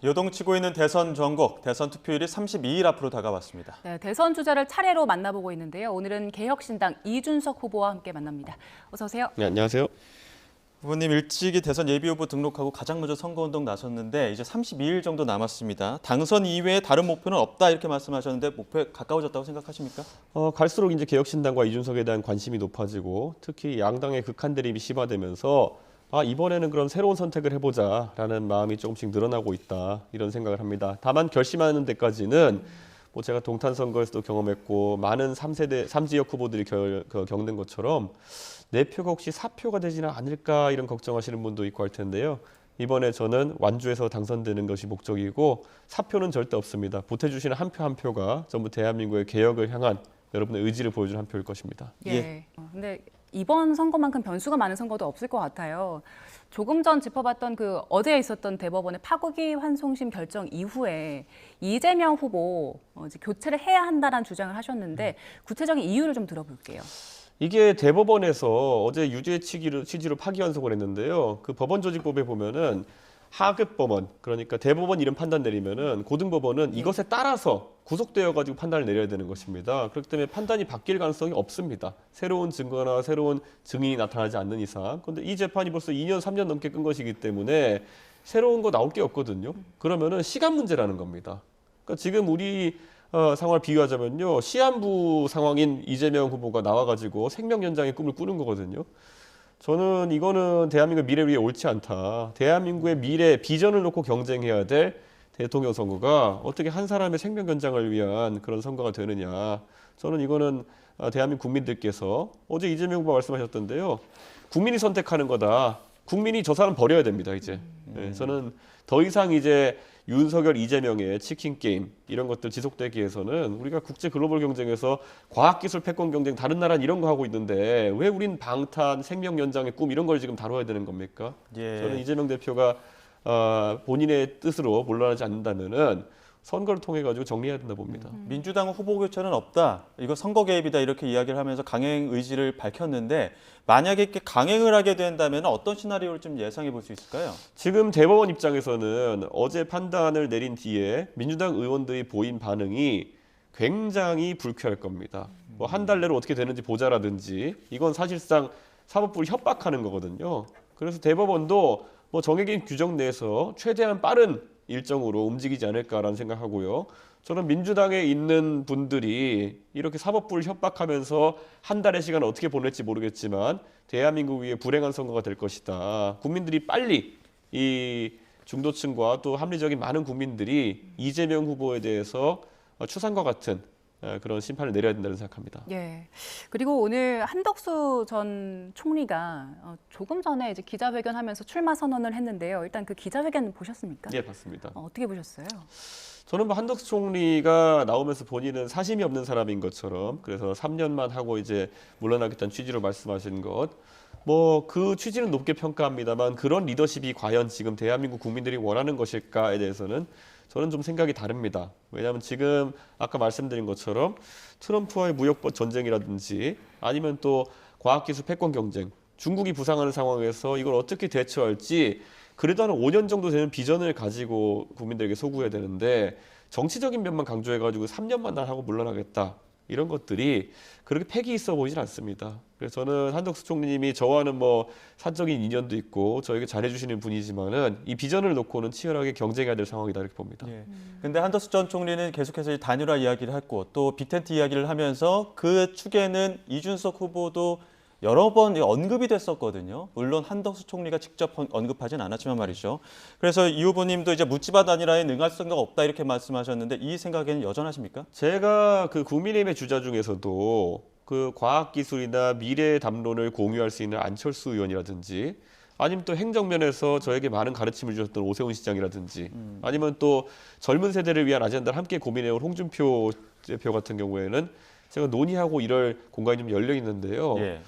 요동치고 있는 대선 전국, 대선 투표일이 32일 앞으로 다가왔습니다. 네, 대선 주자를 차례로 만나보고 있는데요. 오늘은 개혁신당 이준석 후보와 함께 만납니다. 어서 오세요. 네, 안녕하세요. 후보님 일찍이 대선 예비후보 등록하고 가장 먼저 선거운동 나섰는데 이제 32일 정도 남았습니다. 당선 이외에 다른 목표는 없다 이렇게 말씀하셨는데 목표에 가까워졌다고 생각하십니까? 갈수록 이제 개혁신당과 이준석에 대한 관심이 높아지고 특히 양당의 극한 대립이 심화되면서 이번에는 그럼 새로운 선택을 해보자라는 마음이 조금씩 늘어나고 있다 이런 생각을 합니다. 다만 결심하는 데까지는 제가 동탄 선거에서도 경험했고 많은 3세대 3지역 후보들이 겪는 것처럼 내 표가 혹시 사표가 되지는 않을까 이런 걱정하시는 분도 있고 할 텐데요. 이번에 저는 완주해서 당선되는 것이 목적이고 사표는 절대 없습니다. 보태주시는 한 표 한 표가 전부 대한민국의 개혁을 향한 여러분의 의지를 보여주는 한 표일 것입니다. 예. 근데 이번 선거만큼 변수가 많은 선거도 없을 것 같아요. 조금 전 짚어봤던 어제 있었던 대법원의 파국이 환송심 결정 이후에 이재명 후보 이제 교체를 해야 한다는 주장을 하셨는데 구체적인 이유를 좀 들어볼게요. 이게 대법원에서 어제 유죄 취지로 파기환송을 했는데요. 그 법원조직법에 보면은 하급 법원, 그러니까 대법원 이름 판단 내리면은 고등법원은 이것에 따라서 구속되어 가지고 판단을 내려야 되는 것입니다. 그렇기 때문에 판단이 바뀔 가능성이 없습니다. 새로운 증거나 새로운 증인이 나타나지 않는 이상. 그런데 이 재판이 벌써 2년, 3년 넘게 끈 것이기 때문에 새로운 거 나올 게 없거든요. 그러면은 시간 문제라는 겁니다. 그러니까 지금 우리 상황을 비유하자면요. 시한부 상황인 이재명 후보가 나와가지고 생명 연장의 꿈을 꾸는 거거든요. 저는 이거는 대한민국 미래 위해 옳지 않다. 대한민국의 미래 비전을 놓고 경쟁해야 될 대통령 선거가 어떻게 한 사람의 생명 연장을 위한 그런 선거가 되느냐. 저는 이거는 대한민국 국민들께서 어제 이재명 후보 말씀하셨던데요. 국민이 선택하는 거다. 국민이 저 사람 버려야 됩니다, 이제. 네, 저는 더 이상 이제 윤석열, 이재명의 치킨 게임 이런 것들 지속되기 위해서는 우리가 국제 글로벌 경쟁에서 과학기술 패권 경쟁 다른 나라는 이런 거 하고 있는데 왜 우린 방탄, 생명 연장의 꿈 이런 걸 지금 다뤄야 되는 겁니까? 예. 저는 이재명 대표가 본인의 뜻으로 물러나지 않는다면은 선거를 통해 가지고 정리해야 된다 봅니다. 민주당 후보 교체는 없다. 이거 선거 개입이다 이렇게 이야기를 하면서 강행 의지를 밝혔는데 만약에 이렇게 강행을 하게 된다면 어떤 시나리오를 좀 예상해 볼 수 있을까요? 지금 대법원 입장에서는 어제 판단을 내린 뒤에 민주당 의원들이 보인 반응이 굉장히 불쾌할 겁니다. 뭐 한 달 내로 어떻게 되는지 보자라든지 이건 사실상 사법부를 협박하는 거거든요. 그래서 대법원도 뭐 정해진 규정 내에서 최대한 빠른 일정으로 움직이지 않을까라는 생각하고요. 저는 민주당에 있는 분들이 이렇게 사법부를 협박하면서 한 달의 시간을 어떻게 보낼지 모르겠지만 대한민국 위에 불행한 선거가 될 것이다. 국민들이 빨리 이 중도층과 또 합리적인 많은 국민들이 이재명 후보에 대해서 추상과 같은 그런 심판을 내려야 된다는 생각합니다. 예. 그리고 오늘 한덕수 전 총리가 조금 전에 이제 기자회견하면서 출마 선언을 했는데요. 일단 그 기자회견 보셨습니까? 네, 봤습니다. 어떻게 보셨어요? 저는 뭐 한덕수 총리가 나오면서 본인은 사심이 없는 사람인 것처럼 그래서 3년만 하고 이제 물러나겠다는 취지로 말씀하신 것. 뭐 그 취지는 높게 평가합니다만 그런 리더십이 과연 지금 대한민국 국민들이 원하는 것일까에 대해서는 저는 좀 생각이 다릅니다. 왜냐하면 지금 아까 말씀드린 것처럼 트럼프와의 무역 전쟁이라든지 아니면 또 과학기술 패권 경쟁, 중국이 부상하는 상황에서 이걸 어떻게 대처할지 그래도 한 5년 정도 되는 비전을 가지고 국민들에게 소구해야 되는데 정치적인 면만 강조해가지고 3년만 난 하고 물러나겠다. 이런 것들이 그렇게 패기 있어 보이진 않습니다. 그래서 저는 한덕수 총리님이 저와는 뭐 사적인 인연도 있고 저에게 잘해주시는 분이지만은 이 비전을 놓고는 치열하게 경쟁해야 될 상황이다 이렇게 봅니다. 예. 근데 한덕수 전 총리는 계속해서 단일화 이야기를 했고 또 빅텐트 이야기를 하면서 그 축에는 이준석 후보도 여러 번 언급이 됐었거든요. 물론 한덕수 총리가 직접 언급하진 않았지만 말이죠. 그래서 이 후보님도 이제 묻지마 단일화에 능할 생각 없다 이렇게 말씀하셨는데 이 생각에는 여전하십니까? 제가 그 국민의힘의 주자 중에서도 그 과학기술이나 미래 담론을 공유할 수 있는 안철수 의원이라든지 아니면 또 행정면에서 저에게 많은 가르침을 주셨던 오세훈 시장이라든지 아니면 또 젊은 세대를 위한 아젠다를 함께 고민해온 홍준표 대표 같은 경우에는 제가 논의하고 이럴 공간이 좀 열려 있는데요. 예.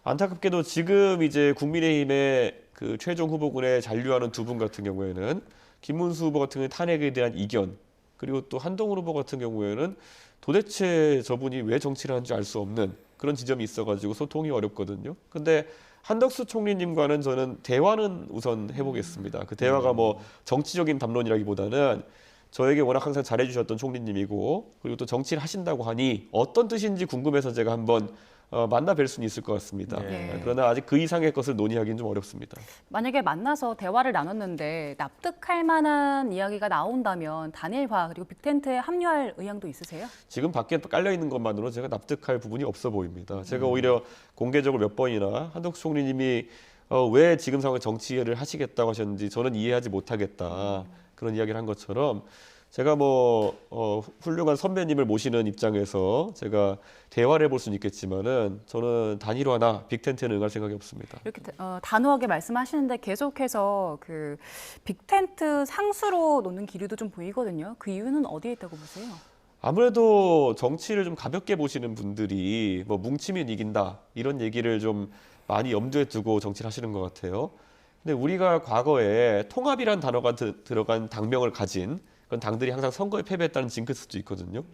안타깝게도 지금 이제 국민의힘의 그 최종 후보군에 잔류하는 두 분 같은 경우에는 김문수 후보 같은 경우에 탄핵에 대한 이견 그리고 또 한동훈 후보 같은 경우에는 도대체 저분이 왜 정치를 하는지 알 수 없는 그런 지점이 있어가지고 소통이 어렵거든요. 근데 한덕수 총리님과는 저는 대화는 우선 해보겠습니다. 그 대화가 뭐 정치적인 담론이라기보다는 저에게 워낙 항상 잘해주셨던 총리님이고 그리고 또 정치를 하신다고 하니 어떤 뜻인지 궁금해서 제가 한번 만나 뵐 수는 있을 것 같습니다. 네. 그러나 아직 그 이상의 것을 논의하기는 좀 어렵습니다. 만약에 만나서 대화를 나눴는데 납득할 만한 이야기가 나온다면 단일화 그리고 빅텐트에 합류할 의향도 있으세요? 지금 밖에 깔려 있는 것만으로 제가 납득할 부분이 없어 보입니다. 제가 오히려 공개적으로 몇 번이나 한덕수 총리님이 왜 지금 상황에 정치를 하시겠다고 하셨는지 저는 이해하지 못하겠다. 그런 이야기를 한 것처럼 제가 뭐 훌륭한 선배님을 모시는 입장에서 제가 대화를 해볼 수는 있겠지만은 저는 단일화나 빅텐트에는 응할 생각이 없습니다. 이렇게 단호하게 말씀하시는데 계속해서 그 빅텐트 상수로 놓는 기류도 좀 보이거든요. 그 이유는 어디에 있다고 보세요? 아무래도 정치를 좀 가볍게 보시는 분들이 뭐 뭉치면 이긴다 이런 얘기를 좀 많이 염두에 두고 정치를 하시는 것 같아요. 근데 우리가 과거에 통합이란 단어가 들어간 당명을 가진 그런 당들이 항상 선거에 패배했다는 징크스도 있거든요.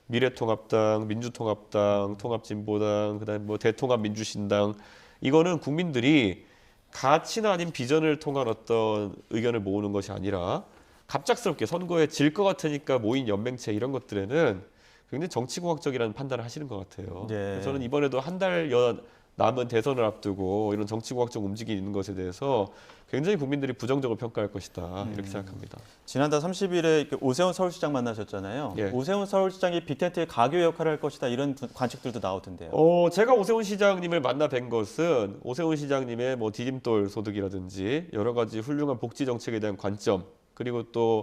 미래통합당, 민주통합당, 통합진보당, 그다음에 뭐 대통합민주신당 이거는 국민들이 가치나 아닌 비전을 통한 어떤 의견을 모으는 것이 아니라 갑작스럽게 선거에 질 것 같으니까 모인 연맹체 이런 것들에는 굉장히 정치공학적이라는 판단을 하시는 것 같아요. 예. 저는 이번에도 한 달여 남은 대선을 앞두고 이런 정치공학적 움직임이 있는 것에 대해서 굉장히 국민들이 부정적으로 평가할 것이다 이렇게 생각합니다. 지난달 30일에 오세훈 서울시장 만나셨잖아요. 예. 오세훈 서울시장이 빅텐트의 가교 역할을 할 것이다 이런 관측들도 나오던데요. 제가 오세훈 시장님을 만나 뵌 것은 오세훈 시장님의 뭐 디딤돌 소득이라든지 여러 가지 훌륭한 복지 정책에 대한 관점 그리고 또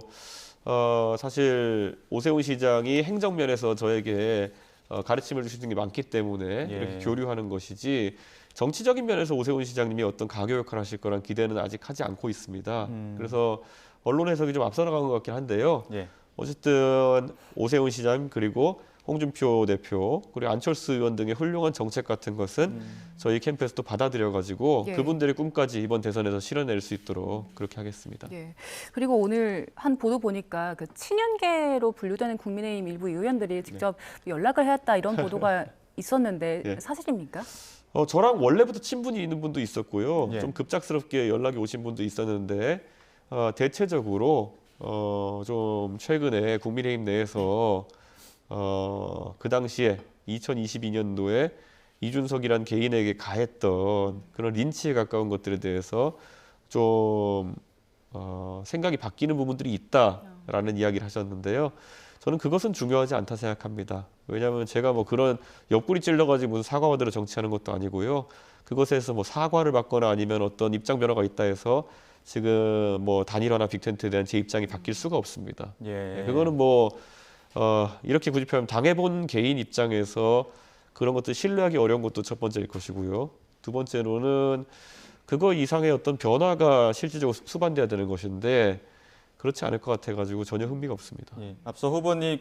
사실 오세훈 시장이 행정면에서 저에게 가르침을 주시는 게 많기 때문에 예. 이렇게 교류하는 것이지 정치적인 면에서 오세훈 시장님이 어떤 가교 역할을 하실 거란 기대는 아직 하지 않고 있습니다. 그래서 언론 해석이 좀 앞서 나간 것 같긴 한데요. 예. 어쨌든 오세훈 시장 그리고 홍준표 대표 그리고 안철수 의원 등의 훌륭한 정책 같은 것은 저희 캠프에서 또 받아들여가지고 예. 그분들의 꿈까지 이번 대선에서 실현낼 수 있도록 그렇게 하겠습니다. 예. 그리고 오늘 한 보도 보니까 그 친윤계로 분류되는 국민의힘 일부 의원들이 직접 연락을 해왔다 이런 보도가 있었는데 예. 사실입니까? 저랑 원래부터 친분이 있는 분도 있었고요. 예. 좀 급작스럽게 연락이 오신 분도 있었는데 대체적으로 좀 최근에 국민의힘 내에서 그 당시에 2022년도에 이준석이란 개인에게 가했던 그런 린치에 가까운 것들에 대해서 좀 생각이 바뀌는 부분들이 있다라는 이야기를 하셨는데요. 저는 그것은 중요하지 않다 생각합니다. 왜냐하면 제가 뭐 그런 옆구리 찔러가지고 무슨 사과받으러 정치하는 것도 아니고요. 그것에서 뭐 사과를 받거나 아니면 어떤 입장 변화가 있다 해서 지금 뭐 단일화나 빅텐트에 대한 제 입장이 바뀔 수가 없습니다. 예. 그거는 뭐 이렇게 굳이 표현하면 당해본 개인 입장에서 그런 것들 신뢰하기 어려운 것도 첫 번째일 것이고요. 두 번째로는 그거 이상의 어떤 변화가 실질적으로 수반돼야 되는 것인데 그렇지 않을 것 같아가지고 전혀 흥미가 없습니다. 예. 앞서 후보님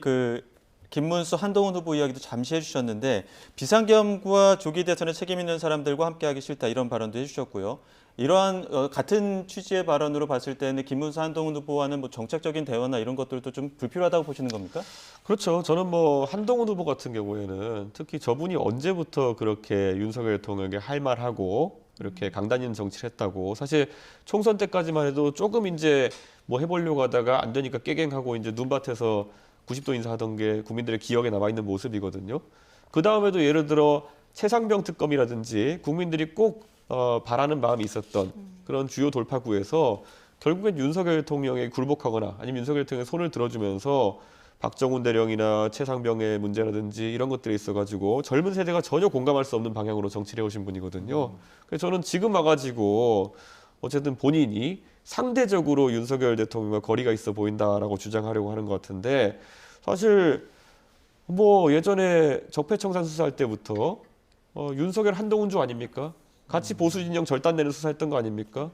김문수, 한동훈 후보 이야기도 잠시 해주셨는데 비상계엄과 조기 대선에 책임 있는 사람들과 함께하기 싫다 이런 발언도 해주셨고요. 이러한 같은 취지의 발언으로 봤을 때는 김문수, 한동훈 후보와는 뭐 정책적인 대화나 이런 것들도 좀 불필요하다고 보시는 겁니까? 그렇죠. 저는 뭐 한동훈 후보 같은 경우에는 특히 저분이 언제부터 그렇게 윤석열 대통령에게 할 말하고 이렇게 강단 있는 정치를 했다고 사실 총선 때까지만 해도 조금 이제 뭐 해보려고 하다가 안 되니까 깨갱하고 이제 눈밭에서 90도 인사하던 게 국민들의 기억에 남아 있는 모습이거든요. 그 다음에도 예를 들어 최상병 특검이라든지 국민들이 꼭 바라는 마음이 있었던 그런 주요 돌파구에서 결국엔 윤석열 대통령에 굴복하거나 아니면 윤석열 대통령의 손을 들어주면서 박정훈 대령이나 최상병의 문제라든지 이런 것들이 있어가지고 젊은 세대가 전혀 공감할 수 없는 방향으로 정치를 해오신 분이거든요. 그래서 저는 지금 와가지고 어쨌든 본인이 상대적으로 윤석열 대통령과 거리가 있어 보인다라고 주장하려고 하는 것 같은데 사실 뭐 예전에 적폐청산 수사할 때부터 윤석열 한동훈조 아닙니까? 같이 보수 진영 절단내는 수사했던 거 아닙니까?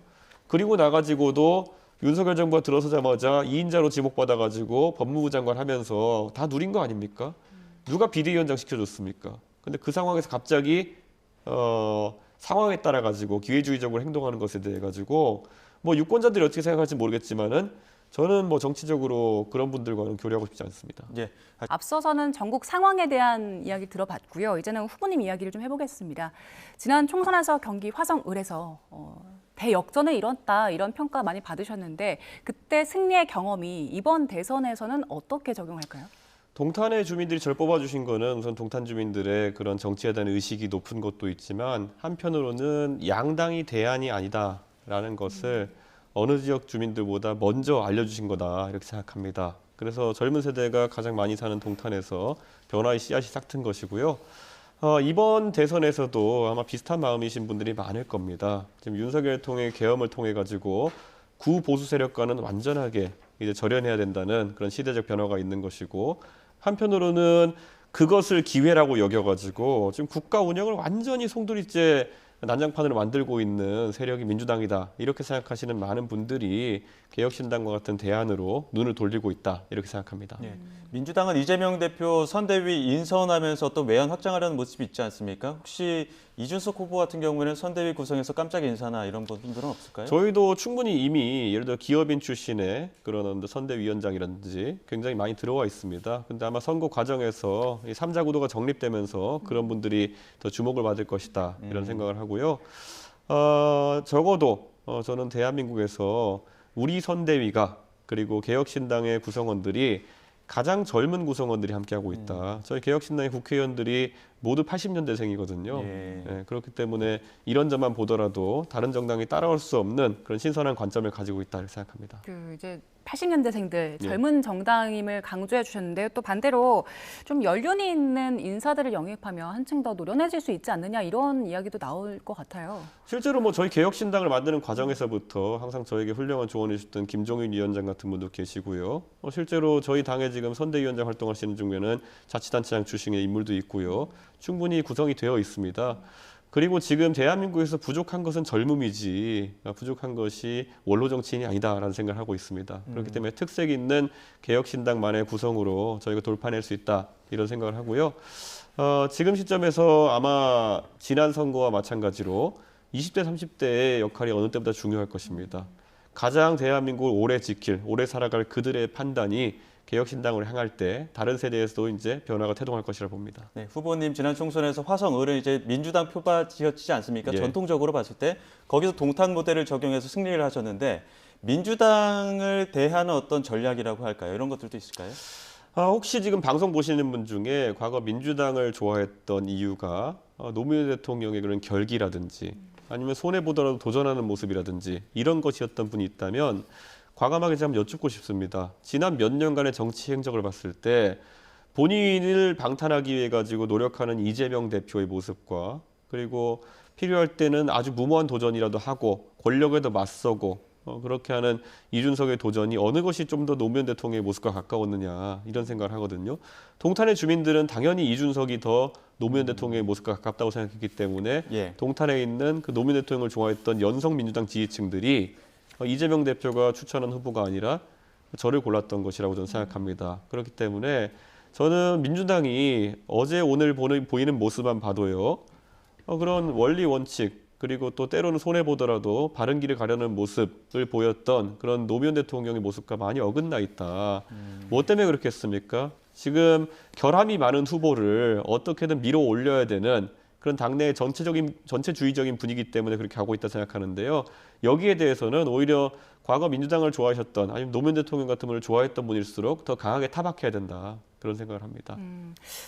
그리고 나가지고도 윤석열 정부가 들어서자마자 2인자로 지목받아가지고 법무부 장관 하면서 다 누린 거 아닙니까? 누가 비대위원장 시켜줬습니까? 근데 그 상황에서 갑자기 상황에 따라 가지고 기회주의적으로 행동하는 것에 대해 가지고 뭐 유권자들이 어떻게 생각할지 모르겠지만은 저는 뭐 정치적으로 그런 분들과는 교류하고 싶지 않습니다. 예. 앞서서는 전국 상황에 대한 이야기 들어봤고요. 이제는 후보님 이야기를 좀 해보겠습니다. 지난 총선에서 경기 화성을에서 대역전을 이뤘다 이런 평가 많이 받으셨는데 그때 승리의 경험이 이번 대선에서는 어떻게 적용할까요? 동탄의 주민들이 저를 뽑아주신 거는 우선 동탄 주민들의 그런 정치에 대한 의식이 높은 것도 있지만 한편으로는 양당이 대안이 아니다라는 것을 어느 지역 주민들보다 먼저 알려주신 거다 이렇게 생각합니다. 그래서 젊은 세대가 가장 많이 사는 동탄에서 변화의 씨앗이 싹튼 것이고요. 이번 대선에서도 아마 비슷한 마음이신 분들이 많을 겁니다. 지금 윤석열 통해 계엄을 통해 가지고 구보수 세력과는 완전하게 이제 절연해야 된다는 그런 시대적 변화가 있는 것이고 한편으로는 그것을 기회라고 여겨가지고 지금 국가 운영을 완전히 송두리째 난장판으로 만들고 있는 세력이 민주당이다 이렇게 생각하시는 많은 분들이 개혁신당과 같은 대안으로 눈을 돌리고 있다 이렇게 생각합니다. 예. 민주당은 이재명 대표 선대위 인선하면서 또 외연 확장하려는 모습이 있지 않습니까? 혹시 이준석 후보 같은 경우에는 선대위 구성에서 깜짝 인사나 이런 분들은 없을까요? 저희도 충분히 이미 예를 들어 기업인 출신의 그런 선대위원장이라든지 굉장히 많이 들어와 있습니다. 근데 아마 선거 과정에서 이 3자 구도가 정립되면서 그런 분들이 더 주목을 받을 것이다 이런 생각을 하고요. 적어도 저는 대한민국에서 우리 선대위가 그리고 개혁신당의 구성원들이 가장 젊은 구성원들이 함께하고 있다. 저희 개혁신당의 국회의원들이 모두 80년대생이거든요. 예. 그렇기 때문에 이런 점만 보더라도 다른 정당이 따라올 수 없는 그런 신선한 관점을 가지고 있다 이렇게 생각합니다. 이제 80년대생들 젊은 정당임을 강조해 주셨는데요. 또 반대로 좀 연륜이 있는 인사들을 영입하면 한층 더 노련해질 수 있지 않느냐 이런 이야기도 나올 것 같아요. 실제로 뭐 저희 개혁신당을 만드는 과정에서부터 항상 저에게 훌륭한 조언을 주셨던 김종인 위원장 같은 분도 계시고요. 실제로 저희 당에 지금 선대위원장 활동하시는 중에는 자치단체장 출신의 인물도 있고요. 충분히 구성이 되어 있습니다. 그리고 지금 대한민국에서 부족한 것은 젊음이지 부족한 것이 원로 정치인이 아니다라는 생각을 하고 있습니다. 그렇기 때문에 특색 있는 개혁신당만의 구성으로 저희가 돌파낼 수 있다 이런 생각을 하고요. 지금 시점에서 아마 지난 선거와 마찬가지로 20대, 30대의 역할이 어느 때보다 중요할 것입니다. 가장 대한민국을 오래 지킬, 오래 살아갈 그들의 판단이 개혁신당으로 향할 때 다른 세대에서도 이제 변화가 태동할 것이라 봅니다. 네, 후보님 지난 총선에서 화성을은 이제 민주당 표밭이었지 않습니까? 예. 전통적으로 봤을 때 거기서 동탄 모델을 적용해서 승리를 하셨는데 민주당을 대하는 어떤 전략이라고 할까요? 이런 것들도 있을까요? 혹시 지금 방송 보시는 분 중에 과거 민주당을 좋아했던 이유가 노무현 대통령의 그런 결기라든지 아니면 손해보더라도 도전하는 모습이라든지 이런 것이었던 분이 있다면 과감하게 좀 여쭙고 싶습니다. 지난 몇 년간의 정치 행적을 봤을 때 본인을 방탄하기 위해 가지고 노력하는 이재명 대표의 모습과 그리고 필요할 때는 아주 무모한 도전이라도 하고 권력에도 맞서고 그렇게 하는 이준석의 도전이 어느 것이 좀 더 노무현 대통령의 모습과 가까웠느냐 이런 생각을 하거든요. 동탄의 주민들은 당연히 이준석이 더 노무현 대통령의 모습과 가깝다고 생각했기 때문에 예. 동탄에 있는 그 노무현 대통령을 좋아했던 연성민주당 지지층들이 이재명 대표가 추천한 후보가 아니라 저를 골랐던 것이라고 저는 생각합니다. 그렇기 때문에 저는 민주당이 어제 오늘 보이는 모습만 봐도요. 그런 원리 원칙 그리고 또 때로는 손해보더라도 바른 길을 가려는 모습을 보였던 그런 노무현 대통령의 모습과 많이 어긋나 있다. 뭐 때문에 그렇겠습니까? 지금 결함이 많은 후보를 어떻게든 밀어 올려야 되는 그런 당내의 전체주의적인 분위기 때문에 그렇게 하고 있다 생각하는데요. 여기에 대해서는 오히려 과거 민주당을 좋아하셨던 아니면 노무현 대통령 같은 분을 좋아했던 분일수록 더 강하게 타박해야 된다. 그런 생각을 합니다.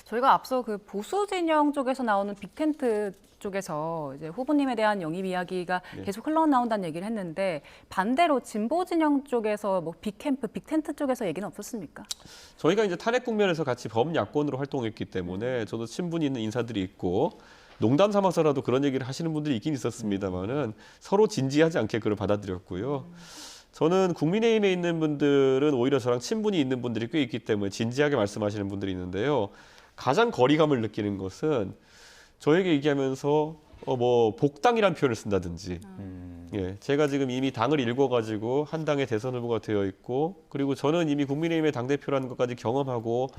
저희가 앞서 그 보수 진영 쪽에서 나오는 빅텐트 쪽에서 이제 후보님에 대한 영입 이야기가 계속 흘러나온다는 얘기를 했는데 반대로 진보 진영 쪽에서 뭐 빅캠프, 빅텐트 쪽에서 얘기는 없었습니까? 저희가 이제 탄핵 국면에서 같이 범야권으로 활동했기 때문에 저도 친분이 있는 인사들이 있고 농담 삼아서라도 그런 얘기를 하시는 분들이 있긴 있었습니다만은 서로 진지하지 않게 그걸 받아들였고요. 저는 국민의힘에 있는 분들은 오히려 저랑 친분이 있는 분들이 꽤 있기 때문에 진지하게 말씀하시는 분들이 있는데요. 가장 거리감을 느끼는 것은 저에게 얘기하면서 뭐 복당이라는 표현을 쓴다든지 예, 제가 지금 이미 당을 읽어가지고 한 당의 대선 후보가 되어 있고 그리고 저는 이미 국민의힘의 당대표라는 것까지 경험하고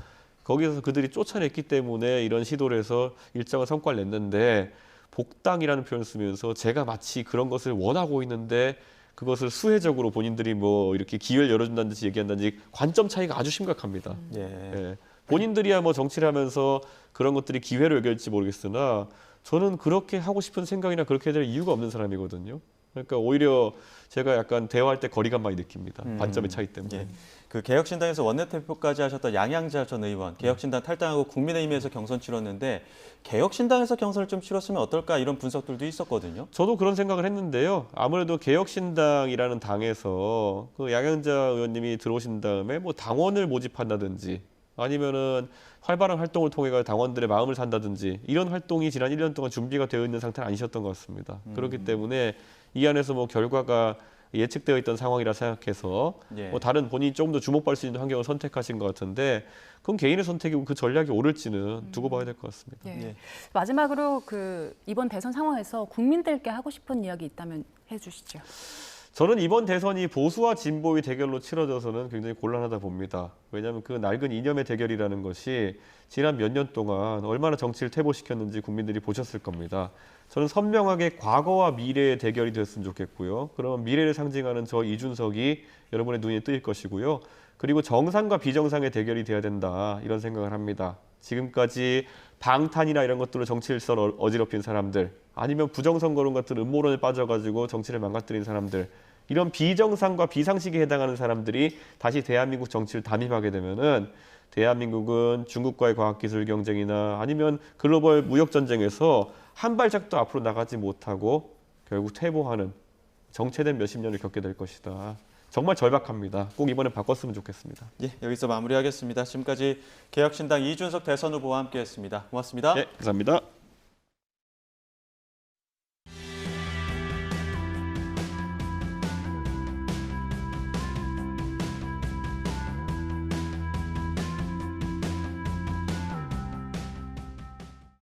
거기서 그들이 쫓아냈기 때문에 이런 시도를 해서 일정한 성과를 냈는데 복당이라는 표현을 쓰면서 제가 마치 그런 것을 원하고 있는데 그것을 수혜적으로 본인들이 뭐 이렇게 기회를 열어준다든지 얘기한다든지 관점 차이가 아주 심각합니다. 예. 예. 본인들이야 뭐 정치를 하면서 그런 것들이 기회로 여겨질지 모르겠으나 저는 그렇게 하고 싶은 생각이나 그렇게 될 이유가 없는 사람이거든요. 그러니까 오히려 제가 약간 대화할 때 거리감 많이 느낍니다. 관점의 차이 때문에. 예. 그 개혁신당에서 원내대표까지 하셨던 양양자 전 의원, 개혁신당 탈당하고 국민의힘에서 경선 치렀는데 개혁신당에서 경선을 좀 치렀으면 어떨까 이런 분석들도 있었거든요. 저도 그런 생각을 했는데요. 아무래도 개혁신당이라는 당에서 그 양양자 의원님이 들어오신 다음에 뭐 당원을 모집한다든지 아니면은 활발한 활동을 통해 당원들의 마음을 산다든지 이런 활동이 지난 1년 동안 준비가 되어 있는 상태는 아니셨던 것 같습니다. 그렇기 때문에 이 안에서 뭐 결과가 예측되어 있던 상황이라 생각해서 예. 뭐 다른 본인이 조금 더 주목받을 수 있는 환경을 선택하신 것 같은데 그건 개인의 선택이고 그 전략이 옳을지는 두고 봐야 될 것 같습니다. 예. 예. 마지막으로 그 이번 대선 상황에서 국민들께 하고 싶은 이야기 있다면 해주시죠. 저는 이번 대선이 보수와 진보의 대결로 치러져서는 굉장히 곤란하다 봅니다. 왜냐하면 그 낡은 이념의 대결이라는 것이 지난 몇 년 동안 얼마나 정치를 퇴보시켰는지 국민들이 보셨을 겁니다. 저는 선명하게 과거와 미래의 대결이 됐으면 좋겠고요. 그러면 미래를 상징하는 저 이준석이 여러분의 눈에 뜨일 것이고요. 그리고 정상과 비정상의 대결이 돼야 된다 이런 생각을 합니다. 지금까지 방탄이나 이런 것들로 정치 질서를 어지럽힌 사람들 아니면 부정선거론 같은 음모론에 빠져가지고 정치를 망가뜨린 사람들 이런 비정상과 비상식에 해당하는 사람들이 다시 대한민국 정치를 담임하게 되면은 대한민국은 중국과의 과학기술 경쟁이나 아니면 글로벌 무역 전쟁에서 한 발짝도 앞으로 나가지 못하고 결국 퇴보하는 정체된 몇십 년을 겪게 될 것이다. 정말 절박합니다. 꼭 이번에 바꿨으면 좋겠습니다. 예, 여기서 마무리하겠습니다. 지금까지 개혁신당 이준석 대선 후보와 함께했습니다. 고맙습니다. 네, 감사합니다.